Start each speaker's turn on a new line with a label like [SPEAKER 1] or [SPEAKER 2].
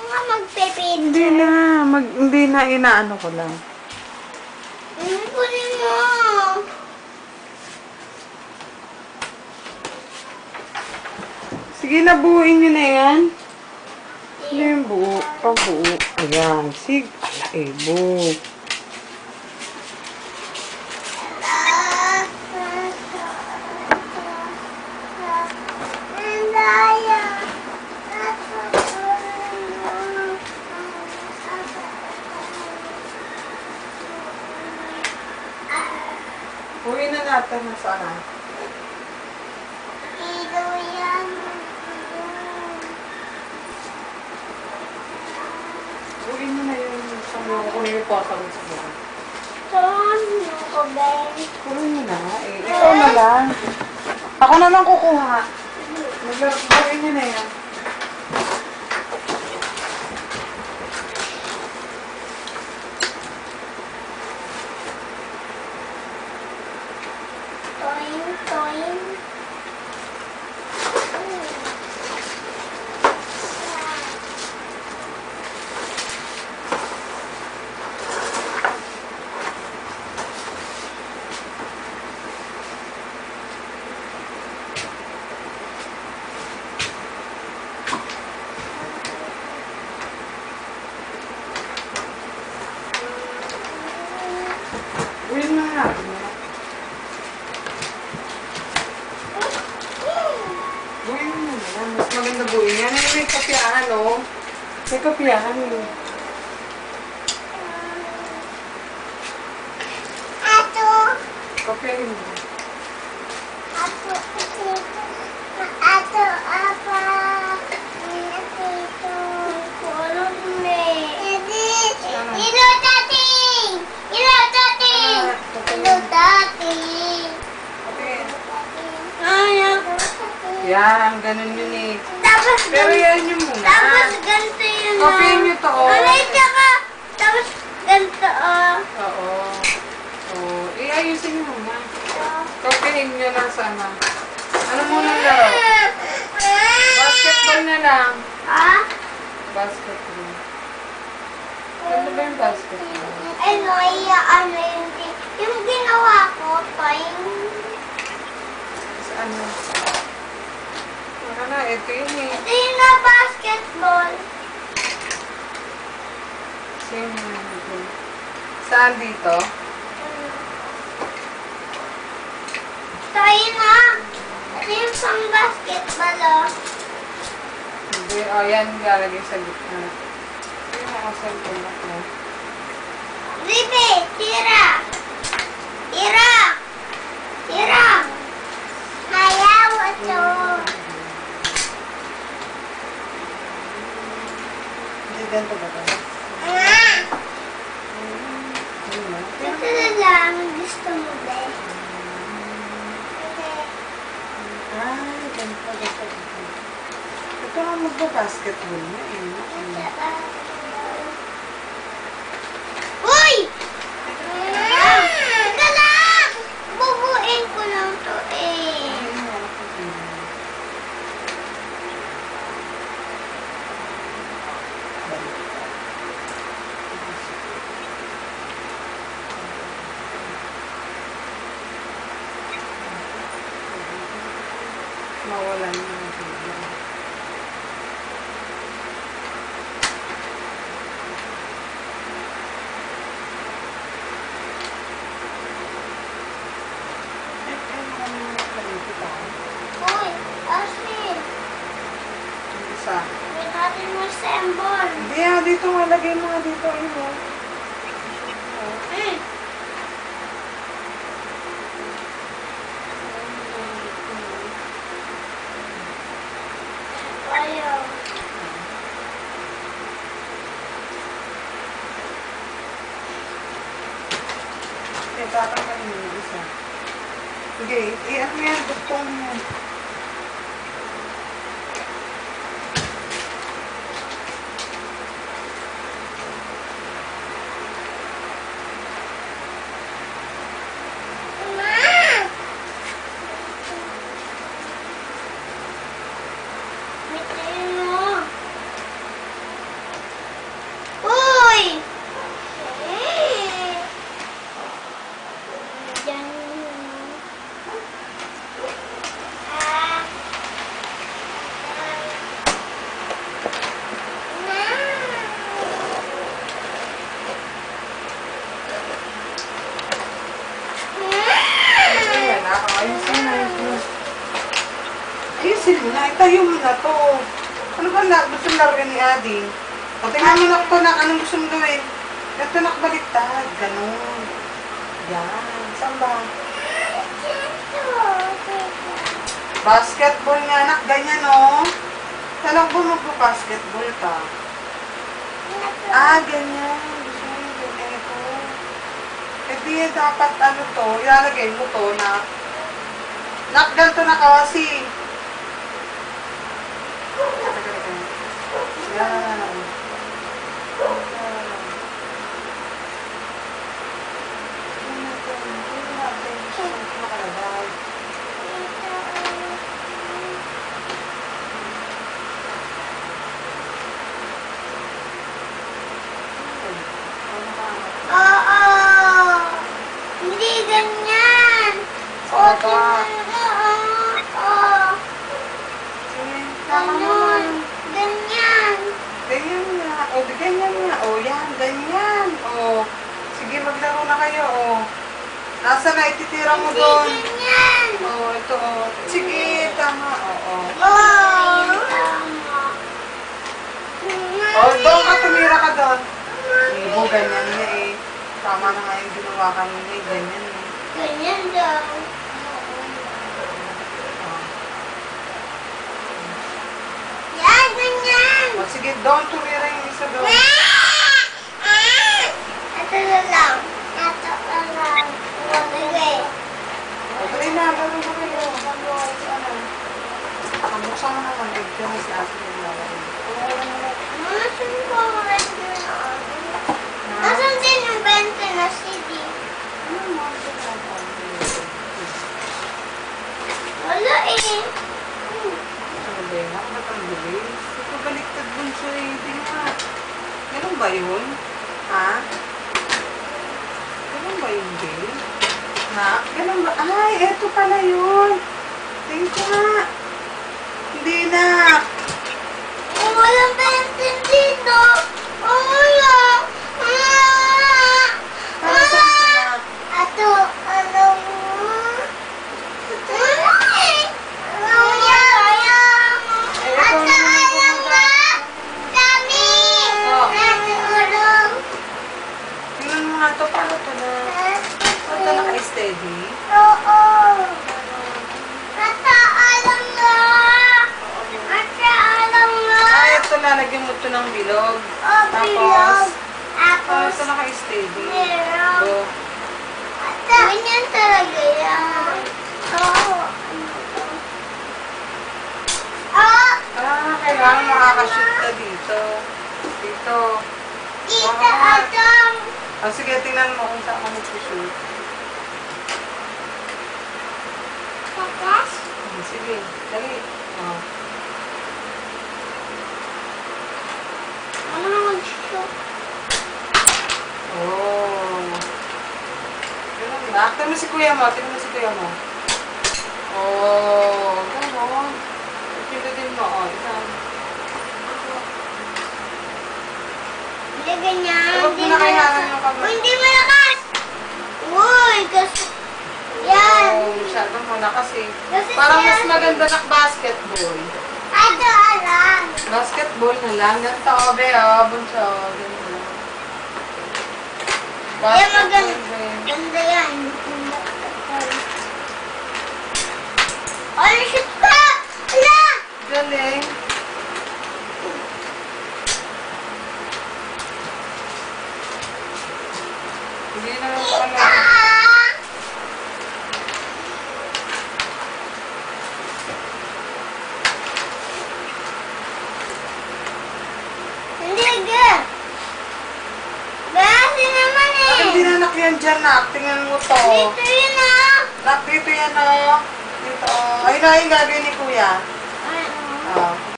[SPEAKER 1] nga magpe-picture.
[SPEAKER 2] Hindi na, inaano ko lang.
[SPEAKER 1] Kunin mo.
[SPEAKER 2] Sige na, buuin nyo na yan. Ano yung buo? Pambuo. Ayan. Sige. Ala, bu. Buuin na natin na sana. Buuin mo na yung kunin yung portable sa buhay. Kunin mo na. Ikaw na lang. Ako na lang kukuha. Buuin mo na yan. Buuin mo na. Buuin mo na. Mas maganda buuin yan. May kopyahan, oh. May kopyahan, eh. Kopyahin mo. Yan, ganun yun eh. Pero yan yung muna.
[SPEAKER 1] Tapos ganito yun.
[SPEAKER 2] Kopyahin nyo to, oh.
[SPEAKER 1] Tapos ganito, oh.
[SPEAKER 2] Oo. Oo. Ayusin nyo muna. Kopyahin nyo lang sana. Ano muna laro? Basketball na lang.
[SPEAKER 1] Ha?
[SPEAKER 2] Basketball. Ano ba yung basketball?
[SPEAKER 1] Ano yung ginawa ko, paing.
[SPEAKER 2] Saan na? Wala na, ito yun eh.
[SPEAKER 1] Ito yung na basketball.
[SPEAKER 2] Same na. Saan dito?
[SPEAKER 1] Tayo na. Ito yung pang basketball, oh.
[SPEAKER 2] Hindi. O, yan. Lalagay sa gitna. Hindi mo ako sa gitna mo.
[SPEAKER 1] Ribe, tira. Tira. Tira. Ayaw ito.
[SPEAKER 2] Hindi ganito ba ito?
[SPEAKER 1] Ito na lang. Gusto mo ba?
[SPEAKER 2] Ganito. Ito nga magpa-basketball na eh.
[SPEAKER 1] Uy! Teka lang! Bubuin ko lang to eh.
[SPEAKER 2] Mawalan na ng tubig.
[SPEAKER 1] Uy, Ashley.
[SPEAKER 2] Isa.
[SPEAKER 1] May natin mo assemble.
[SPEAKER 2] Hindi dito nga. Lagay mo nga dito. Ayun.
[SPEAKER 1] Ayaw.
[SPEAKER 2] Tatanggalin mo yung isa. Sige, ano yan? Bukong mo. Itayo mo na to. Ano ba na? Gusto mo laruin ni Adi? O, tingnan mo na to na. Anong gusto mo gawin? Ito nakabaliktad. Ganun. Yan. Saan ba? Basketball nga, anak. Ganyan, o. Talang ba magpo-basketball ka? Ah, ganyan. Gusto mo yung ganyan ito. Eh, di dapat ano to. Ilalagay mo to na. Nak, ganito na kasi. Yan.
[SPEAKER 1] Oo. Hindi ganyan.
[SPEAKER 2] Saka.
[SPEAKER 1] Oo.
[SPEAKER 2] Sige, tama mo
[SPEAKER 1] Ganun.
[SPEAKER 2] na.
[SPEAKER 1] Ganyan.
[SPEAKER 2] Ganyan nga. O, di ganyan nga. O, yan. Ganyan. O. Sige, maglaro na kayo. O. Nasa na ititira mo
[SPEAKER 1] Hindi
[SPEAKER 2] doon?
[SPEAKER 1] ganyan.
[SPEAKER 2] O, ito o. Sige, tama. Oo.
[SPEAKER 1] Oo.
[SPEAKER 2] O, doon ka, tumira ka doon. Ibo, ganyan nga eh. Tama na nga yung ginawa kanina eh. Ganyan eh.
[SPEAKER 1] Ganyan daw.
[SPEAKER 2] O.
[SPEAKER 1] Yan, ganyan.
[SPEAKER 2] O, sige, doon tumira yung isa doon.
[SPEAKER 1] Ito na lang. Ito na lang. Sige.
[SPEAKER 2] O, dali na. Laro na kayo. Pabuksan mo naman. Ito na si Ate yung lalaro.
[SPEAKER 1] Nasaan ko ulit yun? Nasaan din yung 20 na CD? Wala eh.
[SPEAKER 2] Problema, ba't ang bilis? Ito baliktad bunso eh. Hindi nga. Ganun ba yun? Ha? Ganun ba yun, Jay? Ha? Ganun ba? Ay, eto pala yun. Tingin ko nga. Hindi na.
[SPEAKER 1] Walang 20 dito. Wala.
[SPEAKER 2] Para saan sila?
[SPEAKER 1] Ato, alam mo. Kuya, kuya.
[SPEAKER 2] Eh, ikaw
[SPEAKER 1] Ate,
[SPEAKER 2] naman yung
[SPEAKER 1] alam mo. Dami.
[SPEAKER 2] Oh.
[SPEAKER 1] Natulog.
[SPEAKER 2] Tingnan mo nga to. Paano to na? Ito naka-steady.
[SPEAKER 1] Oo. Ate, alam mo. Ate, alam mo.
[SPEAKER 2] Ay, ito lalagyan mo ito ng bilog.
[SPEAKER 1] Oh, bilog.
[SPEAKER 2] Tapos,
[SPEAKER 1] Tapos,
[SPEAKER 2] ito naka-steady.
[SPEAKER 1] meron.
[SPEAKER 2] Go.
[SPEAKER 1] Ganyan talaga yan. Oo. Oh,
[SPEAKER 2] Kailangan makakashoot ka dito. Dito.
[SPEAKER 1] Tita Atong.
[SPEAKER 2] Sige, tingnan mo kung saan ka mag-shoot.
[SPEAKER 1] Tapos,
[SPEAKER 2] Sige, dali. Oh.
[SPEAKER 1] ano na mag-shoot?
[SPEAKER 2] Oh. Ganun ba? Tingnan mo si kuya mo. Tingnan mo si kuya mo. Oh. Ganun. Pindutin mo. Oh, isang.
[SPEAKER 1] Hindi ganyan.
[SPEAKER 2] Huwag mo na kailangan yung kamay.
[SPEAKER 1] Uy, hindi malakas. Uy, kasi, yan.
[SPEAKER 2] Oh, masyadong muna kasi.
[SPEAKER 1] Kasi
[SPEAKER 2] Parang mas
[SPEAKER 1] siya-
[SPEAKER 2] maganda na basketball.
[SPEAKER 1] Ito, alam.
[SPEAKER 2] Basketball na lang. Ganito, obe, bunso. Ganito.
[SPEAKER 1] Yan, maganda.
[SPEAKER 2] be.
[SPEAKER 1] Ganda yan. Ay, shoot ka! Ala!
[SPEAKER 2] Galing. Hindi na lang pala.
[SPEAKER 1] Ah! Hindi, ga. Gasi naman eh.
[SPEAKER 2] Bakit dinanak yan dyan, nak? Tingnan mo to.
[SPEAKER 1] Dito yun ah.
[SPEAKER 2] Nak, dito yan, oh. Dito, oh. Ayun na yung gagawin ni kuya.
[SPEAKER 1] Ay, oh.
[SPEAKER 2] Oh.